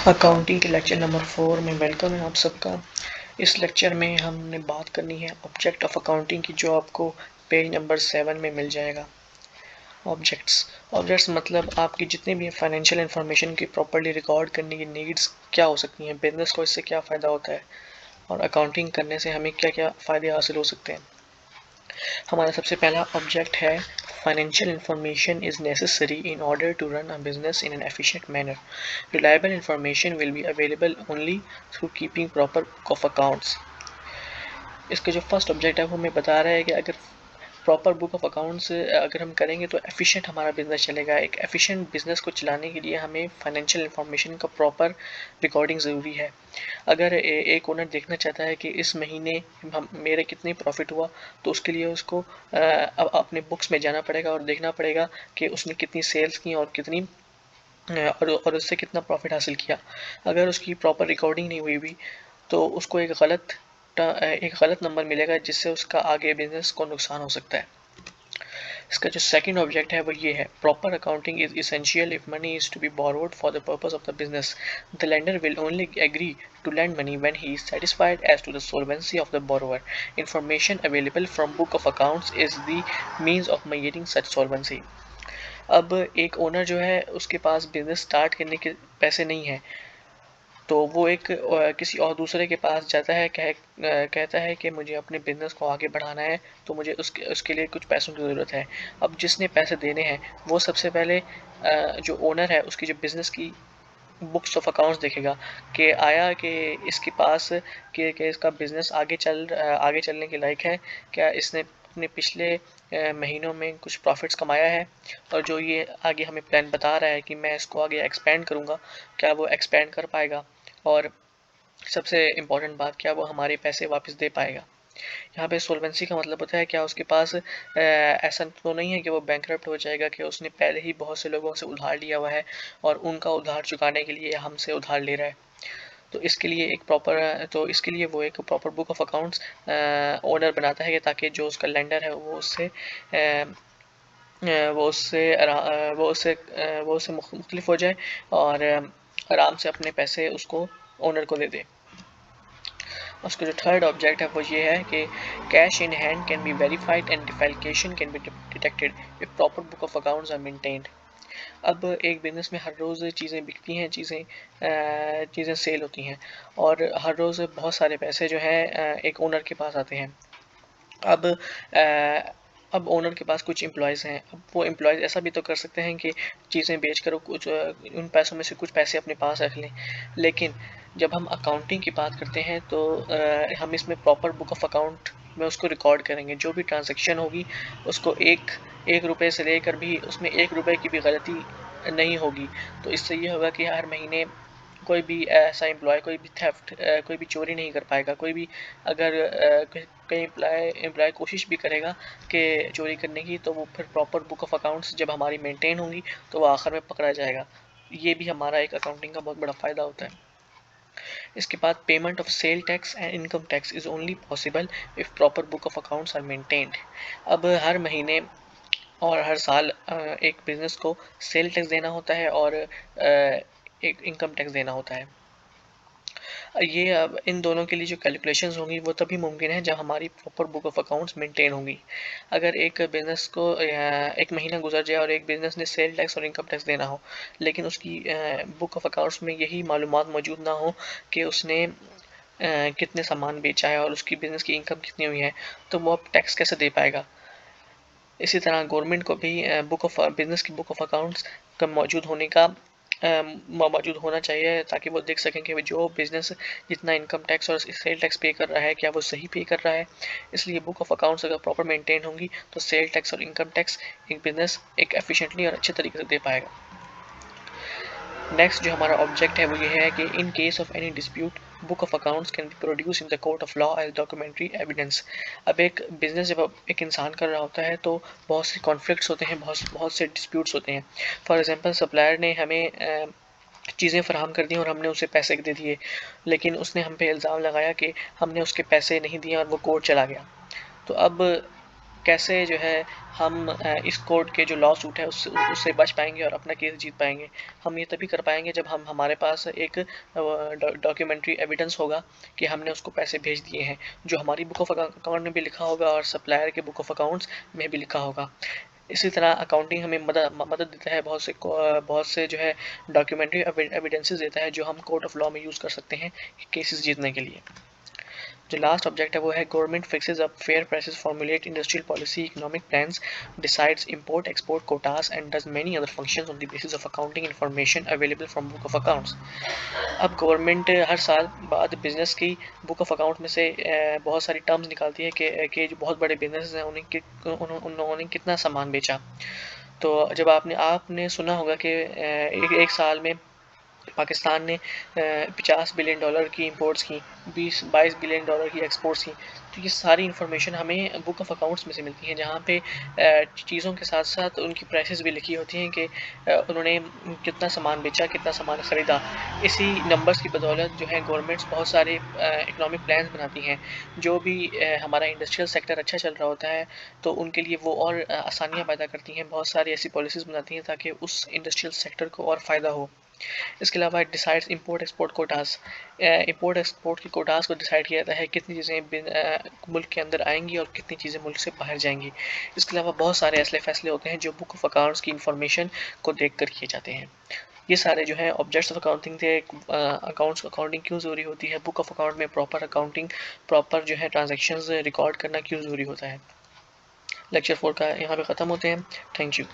Accounting के lecture number 4 में welcome है आप सबका। इस लेक्चर में हमने बात करनी है ऑब्जेक्ट ऑफ अकाउंटिंग की, जो आपको पेज नंबर 7 में मिल जाएगा। ऑब्जेक्ट्स मतलब आपकी जितनी भी फाइनेंशियल इंफॉर्मेशन की प्रॉपर्ली रिकॉर्ड करने की नीड्स क्या हो सकती हैं, बिजनेस को इससे क्या फ़ायदा होता है और अकाउंटिंग करने से हमें क्या क्या फ़ायदे हासिल हो सकते हैं। हमारा सबसे पहला ऑब्जेक्ट है financial information is necessary in order to run a business in an efficient manner. Reliable information will be available only through keeping proper book of accounts. इसका जो फर्स्ट ऑब्जेक्ट है वो हमें बता रहा है कि अगर प्रॉपर बुक ऑफ अकाउंट्स अगर हम करेंगे तो एफिशिएंट हमारा बिजनेस चलेगा। एक एफिशिएंट बिजनेस को चलाने के लिए हमें फाइनेंशियल इंफॉर्मेशन का प्रॉपर रिकॉर्डिंग ज़रूरी है। अगर एक ओनर देखना चाहता है कि इस महीने मेरे कितनी प्रॉफिट हुआ, तो उसके लिए उसको अब अपने बुक्स में जाना पड़ेगा और देखना पड़ेगा कि उसने कितनी सेल्स की और कितनी और उससे कितना प्रॉफिट हासिल किया। अगर उसकी प्रॉपर रिकॉर्डिंग नहीं हुई भी तो उसको एक गलत नंबर मिलेगा, जिससे उसका आगे बिजनेस को नुकसान हो सकता है। इसका जो सेकंड ऑब्जेक्ट है वो ये है, proper accounting is essential if money is to be borrowed for the purpose of the business. The lender will only agree to lend money when he is satisfied as to the solvency of the borrower. Information available from book of accounts is the means of measuring such solvency. अब एक owner जो है उसके पास business start करने के पैसे नहीं है, तो वो एक किसी और दूसरे के पास जाता है, कहता है कि मुझे अपने बिजनेस को आगे बढ़ाना है, तो मुझे उसके उसके लिए कुछ पैसों की ज़रूरत है। अब जिसने पैसे देने हैं वो सबसे पहले जो ओनर है उसकी जो बिज़नेस की बुक्स ऑफ अकाउंट्स देखेगा कि आया कि इसके पास कि इसका बिज़नेस आगे चलने के लायक है, क्या इसने अपने पिछले महीनों में कुछ प्रॉफिट्स कमाया है, और जो ये आगे हमें प्लान बता रहा है कि मैं इसको आगे एक्सपेंड करूँगा, क्या वो एक्सपेंड कर पाएगा, और सबसे इम्पोर्टेंट बात, क्या वो हमारे पैसे वापस दे पाएगा। यहाँ पे सोल्वेंसी का मतलब होता है क्या उसके पास ऐसा तो नहीं है कि वो बैंकरप्ट हो जाएगा, कि उसने पहले ही बहुत से लोगों से उधार लिया हुआ है और उनका उधार चुकाने के लिए हमसे उधार ले रहा है। तो इसके लिए वो एक proper book of accounts owner बनाता है, ताकि जो उसका लेंडर है वो उससे मुख्तलिफ हो जाए और आराम से अपने पैसे उसको ओनर को दे दे। उसका जो थर्ड ऑब्जेक्ट है वो ये है कि cash in hand can be verified and defalcation can be detected if proper book of accounts are maintained. अब एक बिजनेस में हर रोज़ चीज़ें बिकती हैं, चीज़ें सेल होती हैं, और हर रोज़ बहुत सारे पैसे जो हैं एक ओनर के पास आते हैं। अब अब ओनर के पास कुछ एम्प्लॉयज़ हैं। अब वो एम्प्लॉयज़ ऐसा भी तो कर सकते हैं कि चीज़ें बेचकर कुछ उन पैसों में से कुछ पैसे अपने पास रख लें। लेकिन जब हम अकाउंटिंग की बात करते हैं तो हम इसमें प्रॉपर बुक ऑफ अकाउंट में उसको रिकॉर्ड करेंगे। जो भी ट्रांज़ैक्शन होगी उसको एक रुपए से लेकर भी उसमें 1 रुपए की भी गलती नहीं होगी। तो इससे ये होगा कि हर महीने कोई भी ऐसा एम्प्लॉय कोई भी चोरी नहीं कर पाएगा। कोई भी अगर कहीं एम्प्लॉय कोशिश भी करेगा कि चोरी करने की, तो वो फिर प्रॉपर बुक ऑफ अकाउंट्स जब हमारी मेंटेन होंगी तो वो आखिर में पकड़ा जाएगा। ये भी हमारा एक अकाउंटिंग का बहुत बड़ा फ़ायदा होता है। इसके बाद payment of sale tax and income tax is only possible if proper book of accounts are maintained. अब हर महीने और हर साल एक बिज़नेस को सेल टैक्स देना होता है और एक इनकम टैक्स देना होता है। ये अब इन दोनों के लिए जो कैलकुलेशंस होंगी वो तभी मुमकिन है जब हमारी proper book of accounts maintain होंगी। अगर एक बिज़नेस को एक महीना गुजर जाए और एक बिज़नेस ने सेल टैक्स और इनकम टैक्स देना हो, लेकिन उसकी बुक ऑफ अकाउंट्स में यही मालूमात मौजूद ना हो कि उसने कितने सामान बेचा है और उसकी बिज़नेस की इनकम कितनी हुई है, तो वो अब टैक्स कैसे दे पाएगा। इसी तरह गवर्नमेंट को भी बिज़नेस की बुक ऑफ अकाउंट्स का मौजूद होना चाहिए, ताकि वो देख सकें कि जो बिज़नेस जितना इनकम टैक्स और सेल टैक्स पे कर रहा है, क्या वो सही पे कर रहा है। इसलिए बुक ऑफ अकाउंट्स अगर प्रॉपर मेंटेन होंगी तो सेल टैक्स और इनकम टैक्स एक बिज़नेस एक एफिशिएंटली और अच्छे तरीके से दे पाएगा। नेक्स्ट जो हमारा ऑब्जेक्ट है वो ये है कि in case of any dispute book of accounts can be produce in the court of law as documentary evidence. अब एक बिजनेस जब एक इंसान कर रहा होता है तो बहुत से कॉन्फ्लिक्ट्स होते हैं, बहुत से डिस्प्यूट्स होते हैं। फॉर एग्जांपल सप्लायर ने हमें चीज़ें फ़राहम कर दी और हमने उसे पैसे दे दिए, लेकिन उसने हम पे इल्ज़ाम लगाया कि हमने उसके पैसे नहीं दिए और वो कोर्ट चला गया। तो अब कैसे जो है हम इस कोर्ट के जो लॉ सूट है उससे बच पाएंगे और अपना केस जीत पाएंगे। हम ये तभी कर पाएंगे जब हमारे पास एक डॉक्यूमेंट्री एविडेंस होगा कि हमने उसको पैसे भेज दिए हैं, जो हमारी बुक ऑफ अकाउंट में भी लिखा होगा और सप्लायर के बुक ऑफ अकाउंट्स में भी लिखा होगा। इसी तरह अकाउंटिंग हमें मदद देता है, बहुत से जो है डॉक्यूमेंट्री एविडेंसेस देता है जो हम कोर्ट ऑफ लॉ में यूज़ कर सकते हैं केसेस जीतने के लिए। जो लास्ट ऑब्जेक्ट है वो है government fixes up fair prices, formulate industrial policy, economic plans, decides import export quotas and does many other functions on the basis of accounting information available from book of accounts. अब government हर साल बाद business की book of account में से बहुत सारी terms निकालती है कि जो बहुत बड़े बिजनेस हैं उन्होंने कितना सामान बेचा। तो जब आपने सुना होगा कि एक साल में पाकिस्तान ने 50 बिलियन डॉलर की इंपोर्ट्स की, 20-22 बिलियन डॉलर की एक्सपोर्ट्स की। तो ये सारी इन्फॉर्मेशन हमें बुक ऑफ अकाउंट्स में से मिलती है, जहाँ पे चीज़ों के साथ साथ उनकी प्राइसेस भी लिखी होती हैं कि उन्होंने कितना सामान बेचा, कितना सामान ख़रीदा। इसी नंबर्स की बदौलत जो है गवर्नमेंट्स बहुत सारे इकोनॉमिक प्लान्स बनाती हैं। जो भी हमारा इंडस्ट्रियल सेक्टर अच्छा चल रहा होता है तो उनके लिए वो और आसानियाँ पैदा करती हैं, बहुत सारी ऐसी पॉलिसीज़ बनाती हैं ताकि उस इंडस्ट्रियल सेक्टर को और फ़ायदा हो। इसके अलावा decides import export quotas, import export की कोटास को डिसाइड किया जाता है कितनी चीज़ें मुल्क के अंदर आएंगी और कितनी चीज़ें मुल्क से बाहर जाएंगी। इसके अलावा बहुत सारे ऐसे फैसले होते हैं जो बुक ऑफ अकाउंट्स की इंफॉर्मेशन को देख कर किए जाते हैं। ये सारे जो है ऑब्जेक्ट्स ऑफ अकाउंटिंग थे। अकाउंट्स अकाउंटिंग क्यों ज़रूरी होती है, बुक ऑफ अकाउंट में प्रॉपर अकाउंटिंग, प्रॉपर जो है ट्रांजेक्शन्स रिकॉर्ड करना क्यों ज़रूरी होता है। लेक्चर 4 का यहाँ पे ख़त्म होते हैं। Thank you.